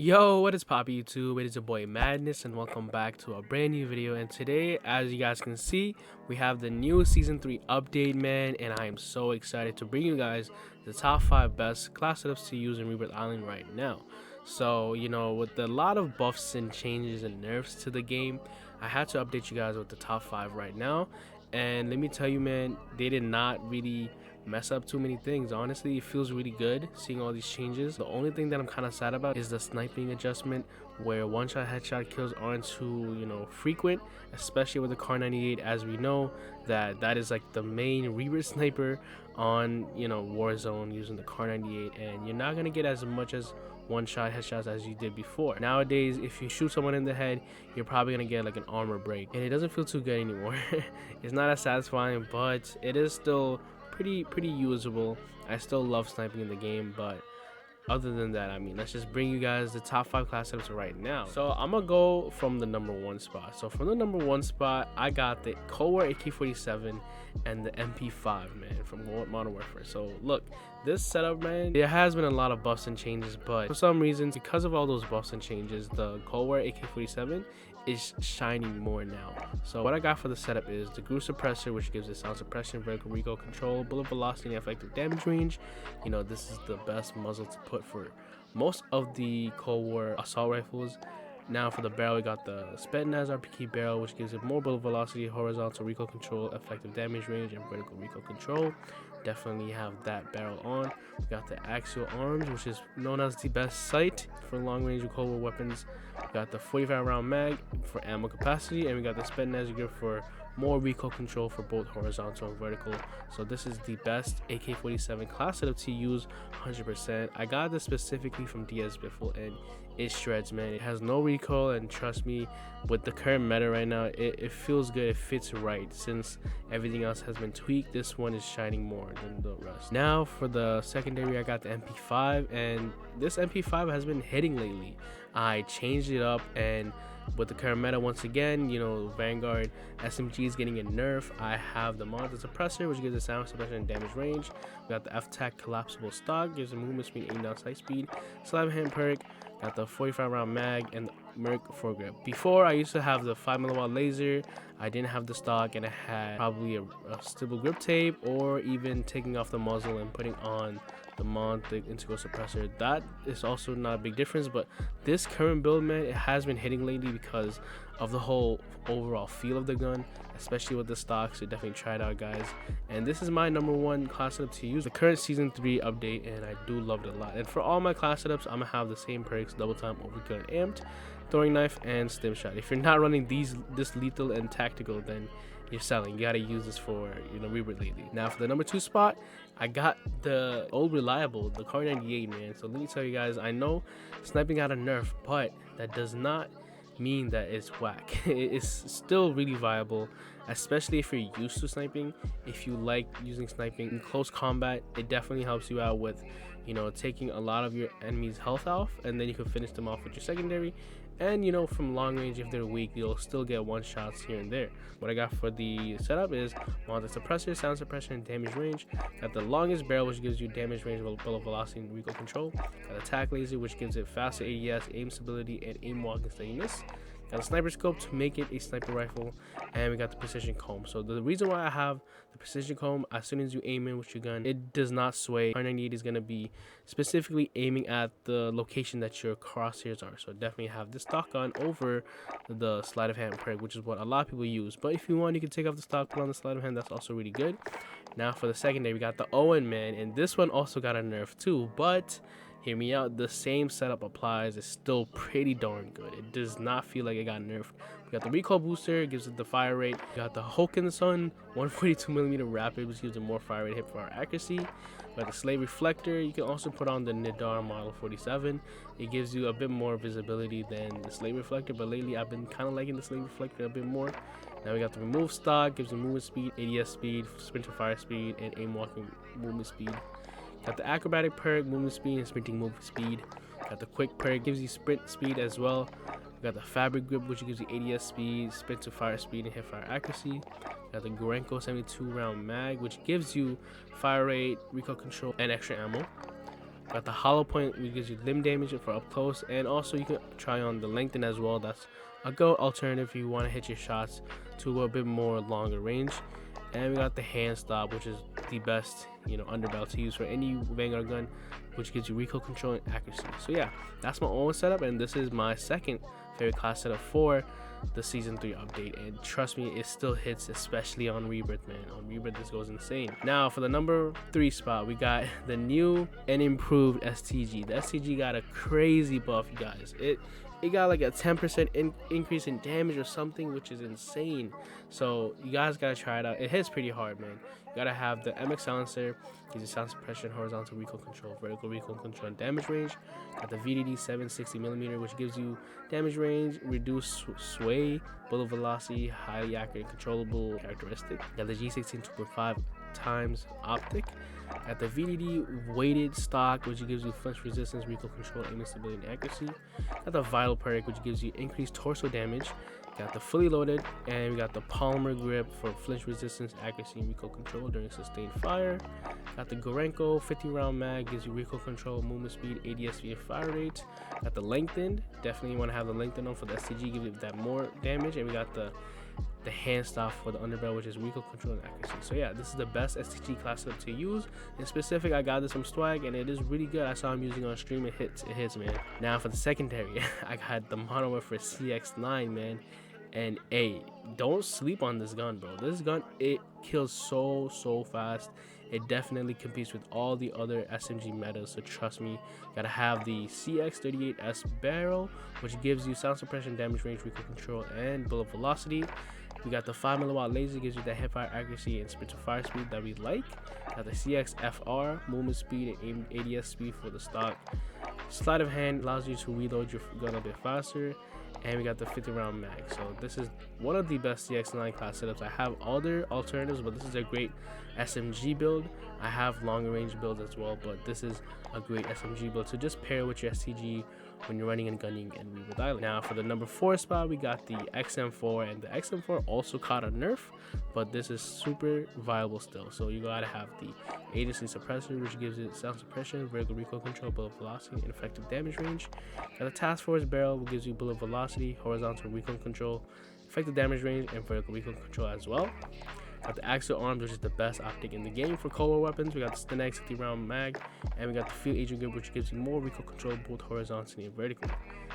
Yo, what is poppy YouTube? It is your boy Madness and welcome back to a brand new video. And today, as you guys can see, we have the new season 3 update, man, and I am so excited to bring you guys the top 5 best class setups to use in Rebirth Island right now. So, with a lot of buffs and changes and nerfs to the game, I had to update you guys with the top 5 right now. And let me tell you, man, they did not really mess up too many things. Honestly, it feels really good seeing all these changes. The only thing that I'm kind of sad about is the sniping adjustment, where one-shot headshot kills aren't too frequent, especially with the Kar 98, as we know that is like the main Rebirth sniper on Warzone using the Kar 98, and you're not gonna get as much as one-shot headshots as you did before. Nowadays, if you shoot someone in the head, you're probably gonna get like an armor break, and it doesn't feel too good anymore. It's not as satisfying, but it is still pretty usable. I still love sniping in the game, but other than that, I mean, let's just bring you guys the top 5 class setups right now. So I'm gonna go from the number 1 spot. So from the number 1 spot, I got the Cold War AK-47 and the MP5, man, from Modern Warfare. So look, this setup, man, there has been a lot of buffs and changes, but for some reasons, because of all those buffs and changes, the Cold War AK-47 is shining more now. So what I got for the setup is the groove suppressor, which gives it sound suppression, vertical recoil control, bullet velocity, and effective damage range. This is the best muzzle to put for most of the Cold War assault rifles. Now for the barrel, we got the Spetsnaz RPK barrel, which gives it more bullet velocity, horizontal recoil control, effective damage range, and vertical recoil control. Definitely have that barrel on. We got the axial arms, which is known as the best sight for long range Cold War weapons. We got the 45 round mag for ammo capacity, and we got the Spetsnaz grip for more recoil control for both horizontal and vertical. So this is the best AK-47 class setup to use 100%. I got this specifically from DSBiffle, and it shreds, man. It has no recoil, and trust me, with the current meta right now, it feels good. It fits right. Since everything else has been tweaked, this one is shining more than the rest. Now for the secondary, I got the MP5, and this MP5 has been hitting lately. I changed it up, and with the current meta, once again, Vanguard SMG is getting a nerf. I have the Monster Suppressor, which gives a sound suppression and damage range. We got the F-Tac collapsible stock, gives a movement speed, aim down sight speed. Sleight of hand perk. Got the 45 round mag and the Merc foregrip. Before, I used to have the 5mm laser. I didn't have the stock, and I had probably a stable grip tape, or even taking off the muzzle and putting on the Montic integral suppressor. That is also not a big difference, but this current build, man, it has been hitting lately because of the whole overall feel of the gun, especially with the stock. So definitely try it out, guys. And this is my number 1 class setup to use, the current season 3 update, and I do love it a lot. And for all my class setups, I'm gonna have the same perks: double time, overkill, and amped, throwing knife, and stim shot. If you're not running this lethal and tactical, then you're selling. You gotta use this for Rebirth lately. Now for the number 2 spot, I got the old reliable, the Kar 98, man. So let me tell you guys, I know sniping got a nerf, but that does not mean that it's whack. It's still really viable, especially if you're used to sniping. If you like using sniping in close combat, it definitely helps you out with taking a lot of your enemies' health off, and then you can finish them off with your secondary. And from long range, if they're weak, you'll still get one shots here and there. What I got for the setup is Monster Suppressor, sound suppression, and damage range. Got the longest barrel, which gives you damage range, bullet velocity, and recoil control. Got the tac laser, which gives it faster ADS, aim stability, and aim walking steadiness. Got a sniper scope to make it a sniper rifle, and we got the precision comb. So the reason why I have the precision comb, as soon as you aim in with your gun, it does not sway. Kar 98 is going to be specifically aiming at the location that your crosshairs are. So definitely have this stock gun over the sleight of hand perk, which is what a lot of people use. But if you want, you can take off the stock, put on the sleight of hand. That's also really good. Now for the secondary, we got the Owen, man, and this one also got a nerf too, but hear me out, the same setup applies. It's still pretty darn good. It does not feel like it got nerfed. We got the recoil booster, gives it the fire rate. We got the Hulk in the Sun 142mm rapid, which gives it more fire rate, hipfire accuracy. We got the slave reflector. You can also put on the Nadar model 47. It gives you a bit more visibility than the slave reflector, but lately I've been kind of liking the slave reflector a bit more. Now we got the remove stock, gives you movement speed, ADS speed, sprint to fire speed, and aim walking movement speed. Got the acrobatic perk, movement speed, and sprinting movement speed. Got the quick perk, gives you sprint speed as well. We got the fabric grip, which gives you ADS speed, sprint to fire speed, and hip fire accuracy. Got the Gorenko 72 round mag, which gives you fire rate, recoil control, and extra ammo. Got the hollow point, which gives you limb damage for up close, and also you can try on the lengthen as well. That's a good alternative if you want to hit your shots to a bit more longer range. And we got the hand stop, which is the best, underbarrel to use for any Vanguard gun, which gives you recoil control and accuracy. So yeah, that's my own setup, and this is my second favorite class setup for the season 3 update, and trust me, it still hits, especially on Rebirth, man. On Rebirth, this goes insane. Now for the number 3 spot, we got the new and improved STG. The STG got a crazy buff, you guys. It got like a 10% increase in damage or something, which is insane. So you guys gotta try it out. It hits pretty hard, man. You gotta have the MX silencer, gives you sound suppression, horizontal recoil control, vertical recoil control, and damage range. Got the VDD 760mm, which gives you damage range, reduced sway, bullet velocity, highly accurate and controllable characteristic. Got the G16 2.5 times optic. Got the VDD weighted stock, which gives you flinch resistance, recoil control, aiming stability, and accuracy. Got the vital perk, which gives you increased torso damage. Got the fully loaded, and we got the polymer grip for flinch resistance, accuracy, and recoil control during sustained fire. Got the Gorenko 50-round mag, gives you recoil control, movement speed, ADSV, and fire rate. Got the lengthened, definitely want to have the lengthened on for the STG, give it that more damage. And we got the hand stop for the underbarrel, which is recoil control and accuracy. So yeah, this is the best STG class setup to use. In specific, I got this from Swagg, and it is really good. I saw him using on stream. It hits, man. Now for the secondary, I got the mono for CX9, man. And hey, don't sleep on this gun, bro. This gun, it kills so fast. It definitely competes with all the other SMG metas, so trust me. Gotta have the CX38S barrel, which gives you sound suppression, damage range, recoil control, and bullet velocity. We got the 5mm laser, gives you the hipfire accuracy and sprint to fire speed that we like. Got the CXFR, movement speed and ADS speed for the stock. Sleight of hand allows you to reload your gun a bit faster. And we got the 50-round mag. So this is one of the best CX9 class setups. I have other alternatives, but this is a great SMG build. I have longer range builds as well, but this is a great SMG build to just pair with your STG when you're running and gunning in Rebirth Island. Now for the number 4 spot, we got the XM4, and the XM4 also caught a nerf, but this is super viable still. So you gotta have the agency suppressor, which gives it sound suppression, vertical recoil control, bullet velocity, and effective damage range. Got the task force barrel, which gives you bullet velocity, horizontal recoil control, effective damage range, and vertical recoil control as well. Got the axial arms, which is the best optic in the game for color weapons. We got the STNX 50-round mag, and we got the field agent grip, which gives you more recoil control both horizontally and vertically.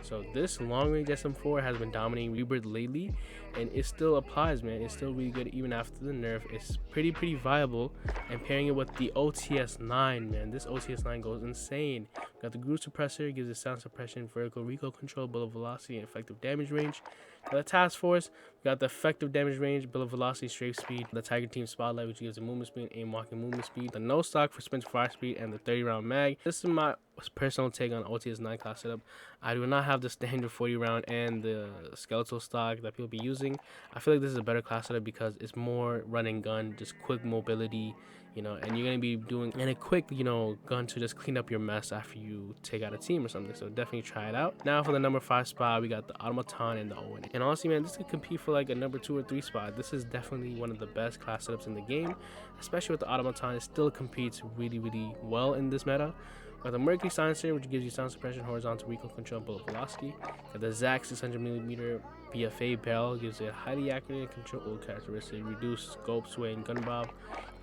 So this long range SM4 has been dominating Rebirth lately, and it still applies, man. It's still really good even after the nerf. It's pretty viable. And pairing it with the OTS9, man, this OTS9 goes insane. We got the groove suppressor, gives it sound suppression, vertical recoil control, bullet velocity, and effective damage range. Got the task force, we got the effective damage range, bullet velocity, strafe speed. The Tiger Team spotlight, which gives a movement speed, aim walking movement speed. The no stock for sprint fire speed, and the 30-round mag. This is my personal take on OTS9 class setup. I do not have the standard 40-round and the skeletal stock that people be using. I feel like this is a better class setup because it's more run and gun, just quick mobility, and you're gonna be doing a quick, gun to just clean up your mess after you take out a team or something. So definitely try it out. Now for the number 5 spot, we got the Automaton and the Owen. And honestly, man, this could compete for like a number 2 or 3 spot. This is definitely one of the best class setups in the game, especially with the Automaton. It still competes really well in this meta. Got the Mercury silencer, which gives you sound suppression, horizontal recoil control, bullet velocity. Got the Zac 600mm BFA barrel, gives it highly accurate and controlled characteristic, reduced scope, sway, and gun bob.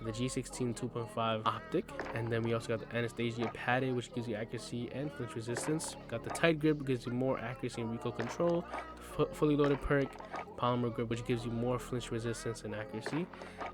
The G16 2.5 optic, and then we also got the Anastasia padded, which gives you accuracy and flinch resistance. Got the tight grip, gives you more accuracy and recoil control. The fully loaded perk, polymer grip, which gives you more flinch resistance and accuracy.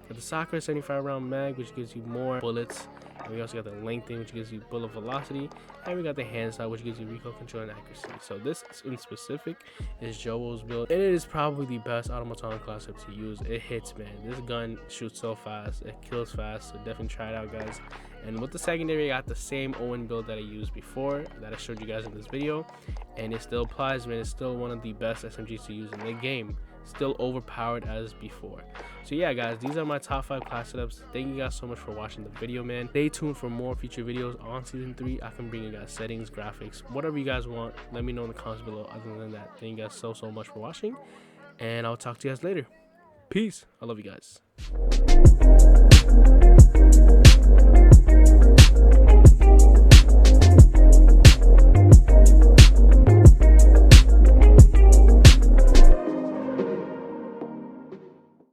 Got the Sakura 75-round mag, which gives you more bullets. And we also got the lengthen, which gives you bullet velocity, and we got the hand style, which gives you recoil control and accuracy. So this in specific is Joel's build, and it is probably the best automaton class up to use. It hits, man. This gun shoots so fast, it kills fast, so definitely try it out, guys. And with the secondary, I got the same Owen build that I used before, that I showed you guys in this video, and it still applies, man. It's still one of the best SMGs to use in the game. Still overpowered as before. So yeah, guys, these are my top 5 class setups. Thank you guys so much for watching the video, man. Stay tuned for more future videos on season 3. I can bring you guys settings, graphics, whatever you guys want. Let me know in the comments below. Other than that, thank you guys so much for watching, and I'll talk to you guys later. Peace. I love you guys.